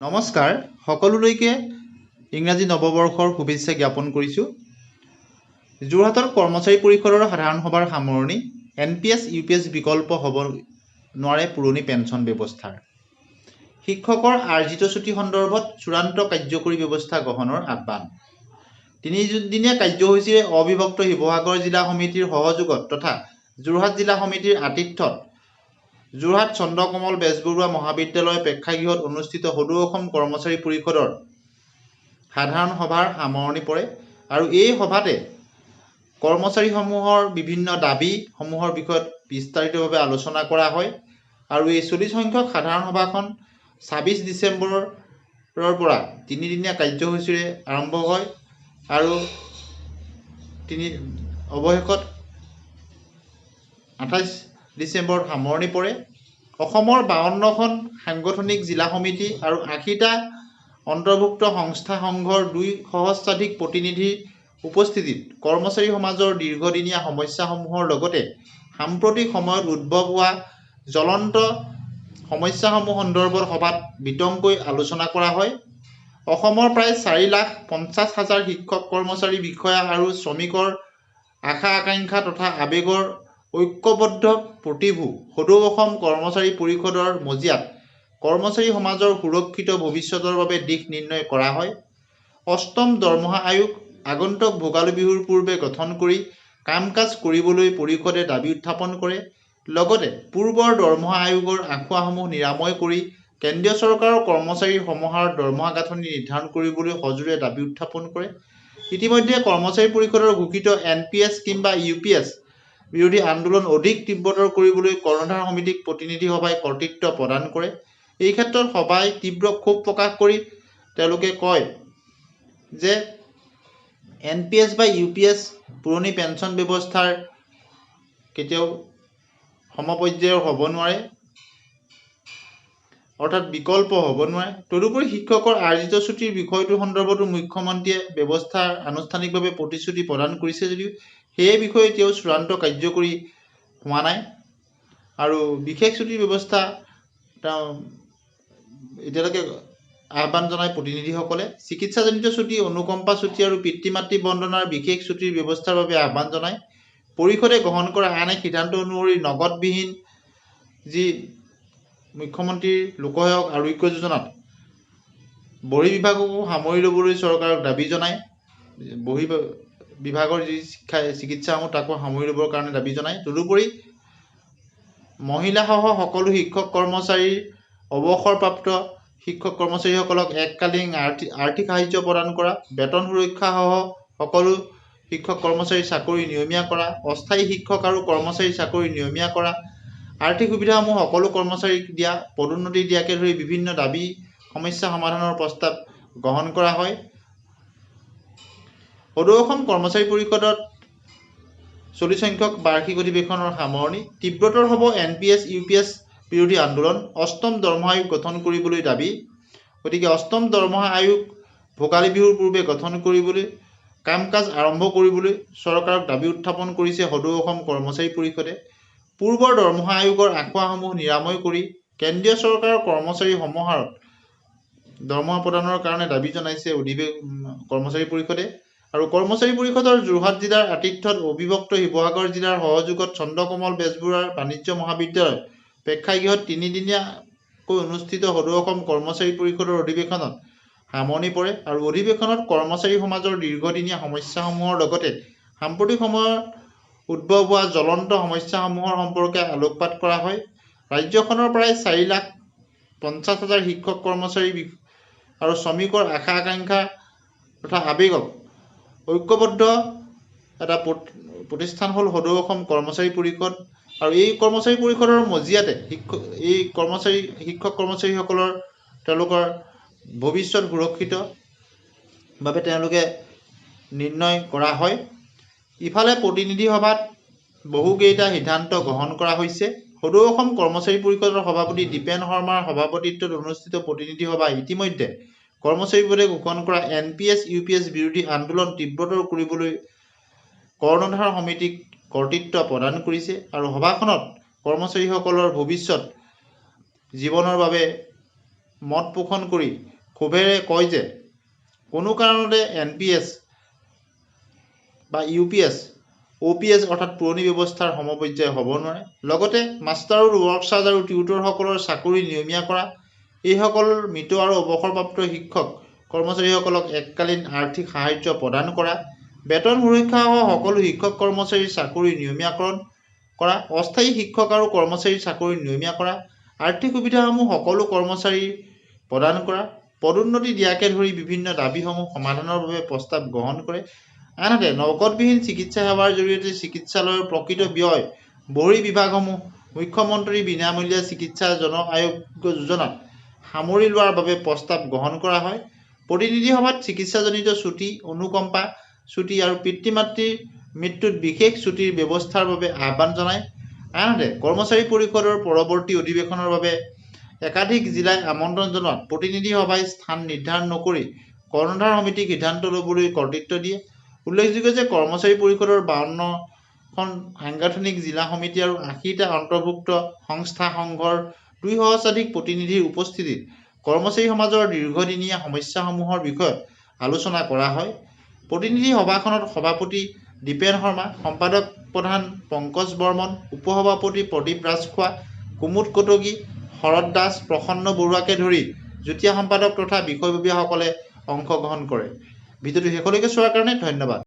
নমস্কাৰ সকলোলৈকে ইংৰাজী নৱবৰ্ষৰ শুভেচ্ছা জ্ঞাপন কৰিছোঁ। যোৰহাটৰ কৰ্মচাৰী পৰিষদৰ সাধাৰণ সভাৰ সামৰণি NPS UPS বিকল্প হ'ব নোৱাৰে পুৰণি পেঞ্চন ব্যৱস্থাৰ। শিক্ষকৰ আৰ্জিত ছুটি সন্দৰ্ভত চূড়ান্ত কাৰ্যকৰী ব্যৱস্থা গ্ৰহণৰ আহ্বান। তিনিদিনীয়া কাৰ্যসূচীৰে অবিভক্ত শিৱসাগৰ জিলা সমিতিৰ সহযোগত তথা যোৰহাট জিলা সমিতিৰ আতিথ্যত যোৰহাট চন্দ্ৰকমল বেজবৰুৱা মহাবিদ্যালয় প্ৰেক্ষাগৃহত অনুষ্ঠিত সদৌ অসম কৰ্মচাৰী পৰিষদৰ সাধাৰণ সভাৰ সামৰণি পৰে আৰু এই সভাতে কৰ্মচাৰীসমূহৰ বিভিন্ন দাবীসমূহৰ বিষয়ত বিস্তাৰিতভাৱে আলোচনা কৰা হয় আৰু এই 40 সংখ্যক সাধাৰণ সভাখন 26 ডিচেম্বৰৰ পৰা তিনিদিনীয়া কাৰ্যসূচীৰে আৰম্ভ হয় আৰু অৱশেষত 28 ডিচেম্বৰত সামৰণি পৰে। অসমৰ 52খন সাংগঠনিক জিলা সমিতি আৰু 80টা অন্তৰ্ভুক্ত সংস্থা সংঘৰ 2 সহস্ৰাধিক প্ৰতিনিধিৰ উপস্থিতিত কৰ্মচাৰী সমাজৰ দীৰ্ঘদিনীয়া সমস্যাসমূহৰ লগতে সাম্প্ৰতিক সময়ত উদ্ভৱ হোৱা জ্বলন্ত সমস্যাসমূহ সন্দৰ্ভত সভাত বিতংকৈ আলোচনা কৰা হয়। অসমৰ প্ৰায় 4,50,000 শিক্ষক কৰ্মচাৰী বিষয়া আৰু শ্ৰমিকৰ আশা আকাংক্ষা তথা আৱেগৰ ঐক্যবদ্ধ প্ৰতিভূ সদৌ অসম কৰ্মচাৰী পৰিষদৰ মজিয়াত কৰ্মচাৰী সমাজৰ সুৰক্ষিত ভৱিষ্যতৰ বাবে দিশ নিৰ্ণয় কৰা হয়। অষ্টম দৰমহা আয়োগ আগন্তুক ভোগালী বিহুৰ পূৰ্বে গঠন কৰি কাম কাজ কৰিবলৈ পৰিষদে দাবী উত্থাপন কৰে। লগতে পূৰ্বৰ দৰমহা আয়োগৰ আঁসোৱাসমূহ নিৰাময় কৰি কেন্দ্ৰীয় চৰকাৰৰ কৰ্মচাৰীৰ সমাহাৰ দৰমহা গাঁথনি নিৰ্ধাৰণ কৰিবলৈ সজোৰে দাবী উত্থাপন কৰে। ইতিমধ্যে কৰ্মচাৰী পৰিষদৰ ঘোষিত NPS কিংবা UPS বিৰোধী আন্দোলন অধিক তীব্ৰতৰ কৰিবলৈ কৰ্ণধাৰ সমিতিক প্ৰতিনিধি সভাই কৰ্তৃত্ব প্ৰদান কৰে। এই ক্ষেত্ৰত সভাই তীব্ৰ ক্ষোভ প্ৰকাশ কৰি তেওঁলোকে কয় যে NPS বা UPS পুৰণি পেঞ্চন ব্যৱস্থাৰ কেতিয়াও সমপৰ্যায়ৰ হ'ব নোৱাৰে, অৰ্থাৎ বিকল্প হ'ব নোৱাৰে। তদুপৰি শিক্ষকৰ আৰ্জিত ছুটিৰ বিষয়টোৰ সন্দৰ্ভতো মুখ্যমন্ত্ৰীয়ে ব্যৱস্থাৰ আনুষ্ঠানিকভাৱে প্ৰতিশ্ৰুতি প্ৰদান কৰিছে যদিও সেই বিষয়ে এতিয়াও চূড়ান্ত কাৰ্যকৰী হোৱা নাই আৰু বিশেষ ছুটিৰ ব্যৱস্থা তেওঁ এতিয়ালৈকে আহ্বান জনায় প্ৰতিনিধিসকলে। চিকিৎসাজনিত ছুটি, অনুকম্পা ছুটি আৰু পিতৃ মাতৃ বন্দনাৰ বিশেষ ছুটিৰ ব্যৱস্থাৰ বাবে আহ্বান জনায়। পৰিষদে গ্ৰহণ কৰা আন এক সিদ্ধান্ত অনুসৰি নগদবিহীন যি মুখ্যমন্ত্ৰীৰ লোকসেৱক আৰোগ্য যোজনাত বহিঃবিভাগকো সামৰি ল'বলৈ চৰকাৰক দাবী জনায়। বিভাগৰ যি চিকিৎসাসমূহ তাকো সামৰি ল'বৰ কাৰণে দাবী জনায়। তদুপৰি মহিলাসহ সকলো শিক্ষক কৰ্মচাৰীৰ অৱসৰপ্ৰাপ্ত শিক্ষক কৰ্মচাৰীসকলক এককালীন আৰ্থিক সাহায্য প্ৰদান কৰা, বেতন সুৰক্ষাসহ সকলো শিক্ষক কৰ্মচাৰীৰ চাকৰি নিয়মীয়া কৰা, অস্থায়ী শিক্ষক আৰু কৰ্মচাৰীৰ চাকৰি নিয়মীয়া কৰা, আৰ্থিক সুবিধাসমূহ সকলো কৰ্মচাৰীক দিয়া, পদোন্নতি দিয়াকে ধৰি বিভিন্ন দাবী সমস্যা সমাধানৰ প্ৰস্তাৱ গ্ৰহণ কৰা হয়। সদৌ অসম কৰ্মচাৰী পৰিষদত 40 সংখ্যক বাৰ্ষিক অধিৱেশনৰ সামৰণি। তীব্ৰতৰ হ'ব NPS UPS বিৰোধী আন্দোলন। অষ্টম দৰমহা আয়োগ গঠন কৰিবলৈ দাবী। গতিকে অষ্টম দৰমহা আয়োগ ভোগালী বিহুৰ পূৰ্বে গঠন কৰিবলৈ কাম কাজ আৰম্ভ কৰিবলৈ চৰকাৰক দাবী উত্থাপন কৰিছে সদৌ অসম কৰ্মচাৰী পৰিষদে। পূৰ্বৰ দৰমহা আয়োগৰ আঁসোৱাসমূহ নিৰাময় কৰি কেন্দ্ৰীয় চৰকাৰৰ কৰ্মচাৰী সমাহাৰত দৰমহা প্ৰদানৰ কাৰণে দাবী জনাইছে কৰ্মচাৰী পৰিষদে। আৰু কৰ্মচাৰী পৰিষদৰ যোৰহাট জিলাৰ আতিথ্যত অবিভক্ত শিৱসাগৰ জিলাৰ সহযোগত চন্দ্ৰকমল বেজবৰুৱাৰ বাণিজ্য মহাবিদ্যালয় প্ৰেক্ষাগৃহত তিনিদিনীয়াকৈ অনুষ্ঠিত সদৌ অসম কৰ্মচাৰী পৰিষদৰ অধিৱেশনত সামৰণি পৰে আৰু অধিৱেশনত কৰ্মচাৰী সমাজৰ দীৰ্ঘদিনীয়া সমস্যাসমূহৰ লগতে সাম্প্ৰতিক সময়ত উদ্ভৱ হোৱা জ্বলন্ত সমস্যাসমূহৰ সম্পৰ্কে আলোকপাত কৰা হয়। ৰাজ্যখনৰ প্ৰায় 4,50,000 শিক্ষক কৰ্মচাৰী আৰু শ্ৰমিকৰ আশা আকাংক্ষা তথা আৱেগক ঐক্যবদ্ধ এটা প্ৰতিষ্ঠান হ'ল সদৌ অসম কৰ্মচাৰী পৰিষদ আৰু এই কৰ্মচাৰী পৰিষদৰ মজিয়াতে এই শিক্ষক কৰ্মচাৰীসকলৰ তেওঁলোকৰ ভৱিষ্যত সুৰক্ষিত বাবে তেওঁলোকে নিৰ্ণয় কৰা হয়। ইফালে প্ৰতিনিধি সভাত বহুকেইটা সিদ্ধান্ত গ্ৰহণ কৰা হৈছে। সদৌ অসম কৰ্মচাৰী পৰিষদৰ সভাপতি দীপেন শৰ্মাৰ সভাপতিত্বত অনুষ্ঠিত প্ৰতিনিধি সভাই ইতিমধ্যে কৰ্মচাৰী পৰিষদে ঘোষণা কৰা NPS UPS বিৰোধী আন্দোলন তীব্ৰতৰ কৰিবলৈ কৰ্ণধাৰ সমিতিক কৰ্তৃত্ব প্ৰদান কৰিছে আৰু সভাখনত কৰ্মচাৰীসকলৰ ভৱিষ্যত জীৱনৰ বাবে মত পোষণ কৰি ক্ষোভেৰে কয় যে কোনো কাৰণতে NPS বা UPS OPS অৰ্থাৎ পুৰণি ব্যৱস্থাৰ সমপৰ্যায় হ'ব নোৱাৰে। লগতে মাষ্টাৰ ৱৰ্কচাৰ্জ আৰু টিউটৰসকলৰ চাকৰি নিয়মীয়া কৰা, এইসকল মৃত আৰু অৱসৰপ্ৰাপ্ত শিক্ষক কৰ্মচাৰীসকলক এককালীন আৰ্থিক সাহায্য প্ৰদান কৰা, বেতন সুৰক্ষা সহ সকলো শিক্ষক কৰ্মচাৰীৰ চাকৰি নিয়মীয়াকৰণ কৰা, অস্থায়ী শিক্ষক আৰু কৰ্মচাৰীৰ চাকৰি নিয়মীয়া কৰা, আৰ্থিক সুবিধাসমূহ সকলো কৰ্মচাৰীৰ প্ৰদান কৰা, পদোন্নতি দিয়াকে ধৰি বিভিন্ন দাবীসমূহ সমাধানৰ বাবে প্ৰস্তাৱ গ্ৰহণ কৰে। আনহাতে নগদবিহীন চিকিৎসা সেৱাৰ জৰিয়তে চিকিৎসালয়ৰ প্ৰকৃত ব্যয় বহিঃ বিভাগসমূহ মুখ্যমন্ত্ৰী বিনামূলীয়া চিকিৎসা জন আৰোগ্য যোজনাত সামৰি লোৱাৰ বাবে প্ৰস্তাৱ গ্ৰহণ কৰা হয়। প্ৰতিনিধি সভাত চিকিৎসাজনিত ছুটি, অনুকম্পা ছুটি আৰু পিতৃ মাতৃৰ মৃত্যুত বিশেষ ছুটিৰ ব্যৱস্থাৰ বাবে আহ্বান জনায়। আনহাতে কৰ্মচাৰী পৰিষদৰ পৰৱৰ্তী অধিৱেশনৰ বাবে একাধিক জিলাই আমন্ত্ৰণ জনোৱাত প্ৰতিনিধি সভাই স্থান নিৰ্ধাৰণ নকৰি কৰ্ণধাৰ সমিতিক সিদ্ধান্ত ল'বলৈ কৰ্তৃত্ব দিয়ে। উল্লেখযোগ্য যে কৰ্মচাৰী পৰিষদৰ 52খন সাংগঠনিক জিলা সমিতি আৰু 80টা অন্তৰ্ভুক্ত সংস্থা সংঘৰ 2 সহস্ৰাধিক প্ৰতিনিধিৰ উপস্থিতিত কৰ্মচাৰী সমাজৰ দীৰ্ঘদিনীয়া সমস্যাসমূহৰ বিষয়ত আলোচনা কৰা হয়। প্ৰতিনিধি সভাখনত সভাপতি দীপেন শৰ্মা, সম্পাদক প্ৰধান পংকজ বৰ্মন, উপসভাপতি প্ৰদীপ ৰাজখোৱা, কুমুদ কটকী, শৰৎ দাস, প্ৰসন্ন বৰুৱাকে ধৰি যুটীয়া সম্পাদক তথা বিষয়ববীয়াসকলে অংশগ্ৰহণ কৰে। ভিডিঅ'টো শেষলৈকে চোৱাৰ কাৰণে ধন্যবাদ।